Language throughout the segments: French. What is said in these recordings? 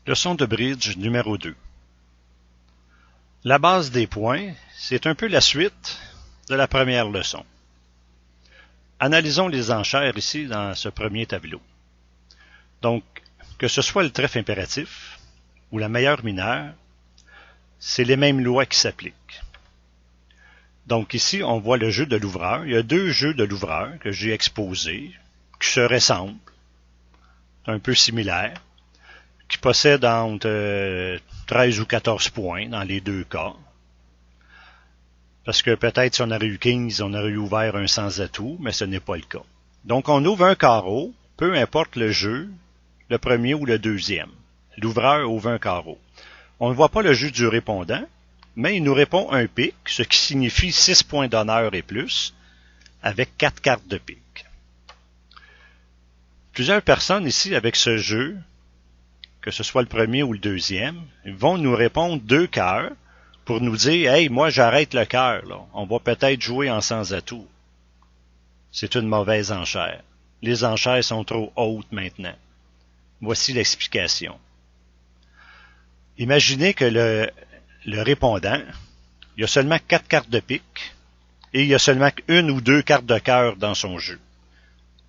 Leçon de bridge numéro 2. La base des points, c'est un peu la suite de la première leçon. Analysons les enchères ici dans ce premier tableau. Donc, que ce soit le trèfle impératif ou la meilleure mineure, c'est les mêmes lois qui s'appliquent. Donc ici, on voit le jeu de l'ouvreur. Il y a deux jeux de l'ouvreur que j'ai exposés, qui se ressemblent, un peu similaires, qui possèdent entre 13 ou 14 points dans les deux cas. Parce que peut-être si on aurait eu 15, on aurait eu ouvert un sans atout, mais ce n'est pas le cas. Donc on ouvre un carreau, peu importe le jeu, le premier ou le deuxième. L'ouvreur ouvre un carreau. On ne voit pas le jeu du répondant, mais il nous répond un pic, ce qui signifie 6 points d'honneur et plus, avec 4 cartes de pique. Plusieurs personnes ici avec ce jeu, que ce soit le premier ou le deuxième, vont nous répondre 2 cœurs pour nous dire « Hey, moi j'arrête le cœur, là. On va peut-être jouer en sans atout. » C'est une mauvaise enchère. Les enchères sont trop hautes maintenant. Voici l'explication. Imaginez que le répondant, il y a seulement 4 cartes de pique et il y a seulement 1 ou 2 cartes de cœur dans son jeu.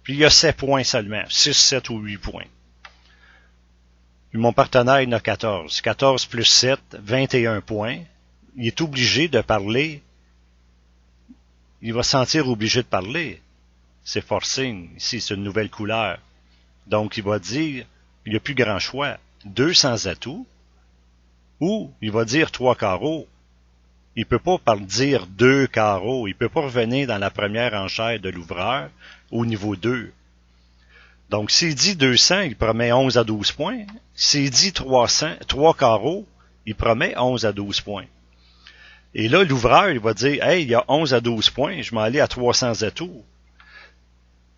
Puis il y a 7 points seulement, 6, 7 ou 8 points. Puis mon partenaire il en a 14. 14 plus 7, 21 points. Il est obligé de parler. Il va se sentir obligé de parler. C'est forcing. Ici, c'est une nouvelle couleur. Donc, il va dire, il n'y a plus grand choix. 2 sans atout. Ou, il va dire 3 carreaux. Il peut pas dire 2 carreaux. Il peut pas revenir dans la première enchère de l'ouvreur au niveau 2. Donc, s'il dit 200, il promet 11 à 12 points. S'il dit 300, 3 carreaux, il promet 11 à 12 points. Et là, l'ouvreur, il va dire, « Hey, il y a 11 à 12 points, je m'en allais à 300 atouts. »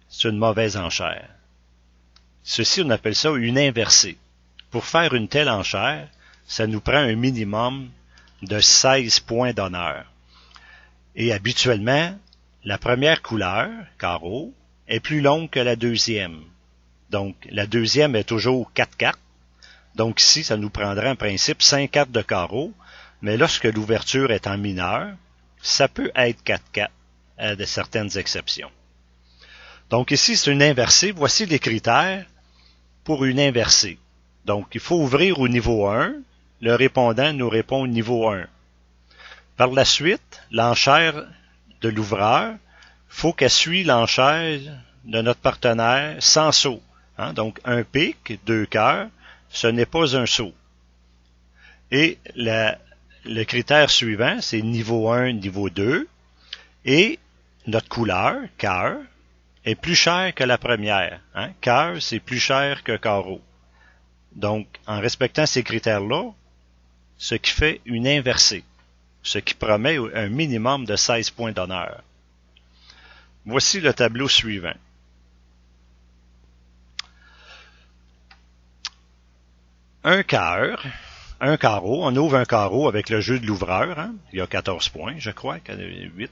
C'est une mauvaise enchère. Ceci, on appelle ça une inversée. Pour faire une telle enchère, ça nous prend un minimum de 16 points d'honneur. Et habituellement, la première couleur, carreau, est plus longue que la deuxième. Donc, la deuxième est toujours 4 cartes. Donc ici, ça nous prendrait en principe 5 cartes de carreau. Mais lorsque l'ouverture est en mineur, ça peut être 4 cartes, à de certaines exceptions. Donc ici, c'est une inversée. Voici les critères pour une inversée. Donc, il faut ouvrir au niveau 1. Le répondant nous répond au niveau 1. Par la suite, l'enchère de l'ouvreur, faut qu'elle suive l'enchère de notre partenaire sans saut. Hein? Donc, un pic, 2 cœurs, ce n'est pas un saut. Et le critère suivant, c'est niveau 1, niveau 2. Et notre couleur, cœur, est plus chère que la première. Hein? Cœur, c'est plus cher que carreau. Donc, en respectant ces critères-là, ce qui fait une inversée, ce qui promet un minimum de 16 points d'honneur. Voici le tableau suivant. Un cœur, un carreau, on ouvre un carreau avec le jeu de l'ouvreur, hein? Il y a 14 points, je crois, 8.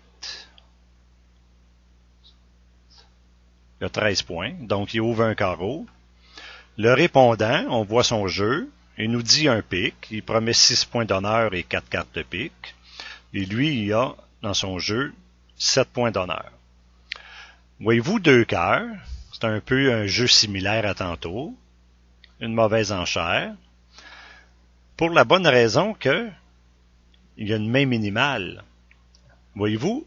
Il y a 13 points, donc il ouvre un carreau. Le répondant, on voit son jeu, il nous dit un pic, il promet 6 points d'honneur et 4 cartes de pic. Et lui, il a, dans son jeu, 7 points d'honneur. Voyez-vous 2 cœurs, c'est un peu un jeu similaire à tantôt, une mauvaise enchère, pour la bonne raison que il y a une main minimale. Voyez-vous,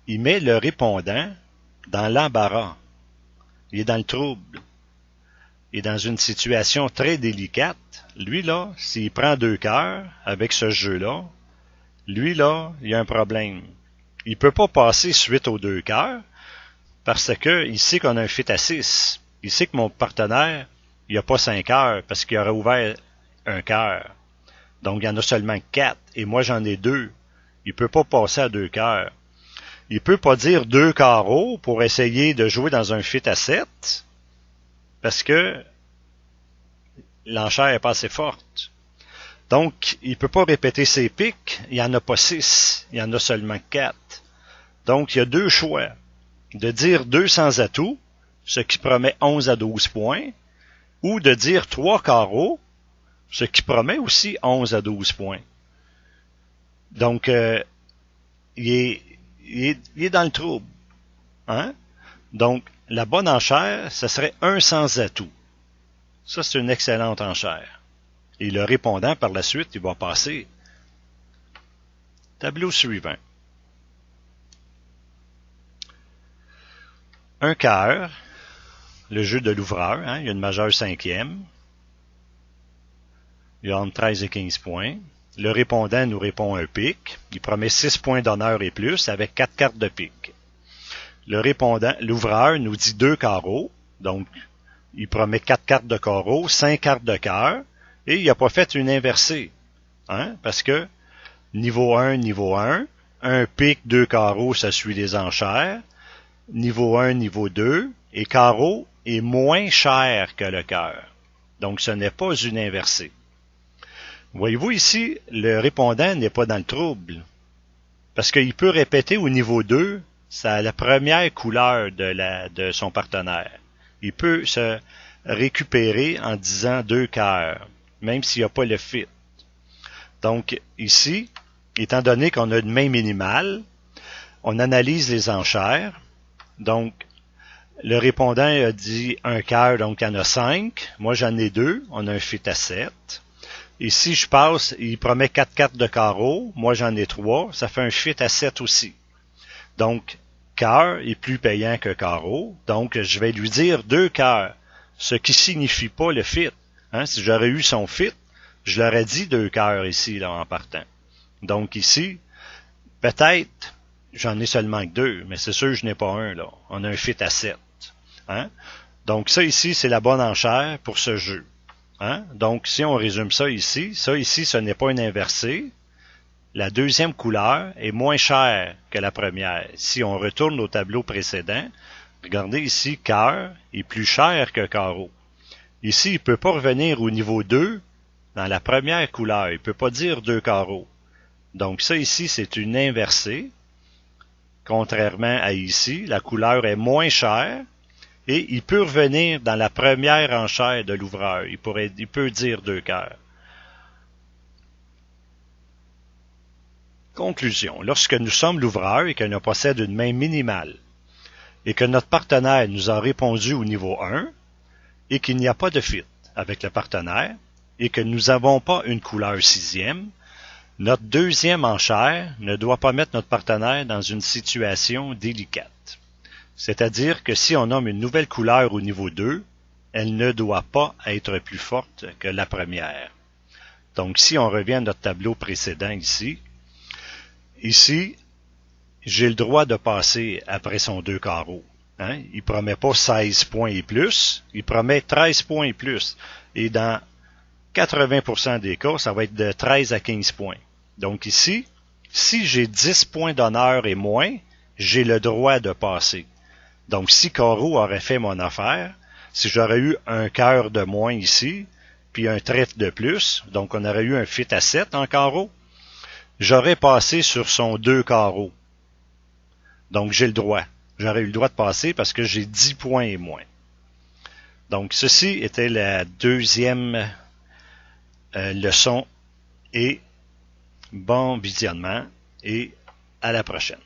il met le répondant dans l'embarras. Il est dans le trouble. Il est dans une situation très délicate. Lui, là, s'il prend 2 cœurs avec ce jeu-là, lui, là, il y a un problème. Il peut pas passer suite aux 2 cœurs parce que il sait qu'on a un fit à 6. Il sait que mon partenaire, il a pas 5 cœurs parce qu'il aurait ouvert un cœur. Donc, il y en a seulement 4, et moi, j'en ai 2. Il peut pas passer à 2 cœurs. Il peut pas dire 2 carreaux pour essayer de jouer dans un fit à 7, parce que l'enchère est pas assez forte. Donc, il peut pas répéter ses pics, il y en a pas 6, il y en a seulement 4. Donc, il y a 2 choix. De dire 2 sans atout, ce qui promet 11 à 12 points, ou de dire 3 carreaux, ce qui promet aussi 11 à 12 points. Donc, il est dans le trouble. Hein? Donc, la bonne enchère, ce serait 1 sans atout. Ça, c'est une excellente enchère. Et le répondant, par la suite, il va passer. Tableau suivant. Un cœur, le jeu de l'ouvreur, hein, il y a une majeure cinquième. Il y a entre 13 et 15 points. Le répondant nous répond un pique. Il promet 6 points d'honneur et plus avec 4 cartes de pique. Le répondant, l'ouvreur nous dit 2 carreaux. Donc, il promet 4 cartes de carreaux, 5 cartes de cœur. Et il n'a pas fait une inversée. Hein, parce que niveau 1, un pique, 2 carreaux, ça suit les enchères. Niveau 1, niveau 2, et carreau est moins cher que le cœur. Donc, ce n'est pas une inversée. Voyez-vous ici, le répondant n'est pas dans le trouble. Parce qu'il peut répéter au niveau 2, c'est la première couleur de son partenaire. Il peut se récupérer en disant 2 cœurs, même s'il n'y a pas le fit. Donc, ici, étant donné qu'on a une main minimale, on analyse les enchères. Donc, le répondant a dit un cœur, donc il y en a 5. Moi, j'en ai 2. On a un fit à 7. Et si je passe, il promet 4 cartes de carreau. Moi, j'en ai 3. Ça fait un fit à 7 aussi. Donc, cœur est plus payant que carreau. Donc, je vais lui dire 2 cœurs. Ce qui signifie pas le fit. Hein, si j'aurais eu son fit, je l'aurais dit 2 cœurs ici, là, en partant. Donc, ici, peut-être, j'en ai seulement que 2, mais c'est sûr que je n'ai pas un, là. On a un fit à 7. Hein? Donc, ça ici, c'est la bonne enchère pour ce jeu. Hein? Donc, si on résume ça ici, ce n'est pas une inversée. La deuxième couleur est moins chère que la première. Si on retourne au tableau précédent, regardez ici, cœur est plus cher que carreau. Ici, il ne peut pas revenir au niveau 2 dans la première couleur. Il ne peut pas dire 2 carreaux. Donc, ça ici, c'est une inversée. Contrairement à ici, la couleur est moins chère. Et il peut revenir dans la première enchère de l'ouvreur. Il peut dire 2 cœurs. Conclusion. Lorsque nous sommes l'ouvreur et que nous possédons une main minimale, et que notre partenaire nous a répondu au niveau 1, et qu'il n'y a pas de fit avec le partenaire, et que nous n'avons pas une couleur sixième, notre deuxième enchère ne doit pas mettre notre partenaire dans une situation délicate. C'est-à-dire que si on nomme une nouvelle couleur au niveau 2, elle ne doit pas être plus forte que la première. Donc, si on revient à notre tableau précédent ici, j'ai le droit de passer après son 2 carreaux. Hein? Il promet pas 16 points et plus, il promet 13 points et plus. Et dans 80% des cas, ça va être de 13 à 15 points. Donc ici, si j'ai 10 points d'honneur et moins, j'ai le droit de passer. Donc, si carreau aurait fait mon affaire, si j'aurais eu un cœur de moins ici, puis un trèfle de plus, donc on aurait eu un fit à 7 en carreau, j'aurais passé sur son 2 carreaux. Donc, j'ai le droit. J'aurais eu le droit de passer parce que j'ai 10 points et moins. Donc, ceci était la deuxième leçon et bon visionnement et à la prochaine.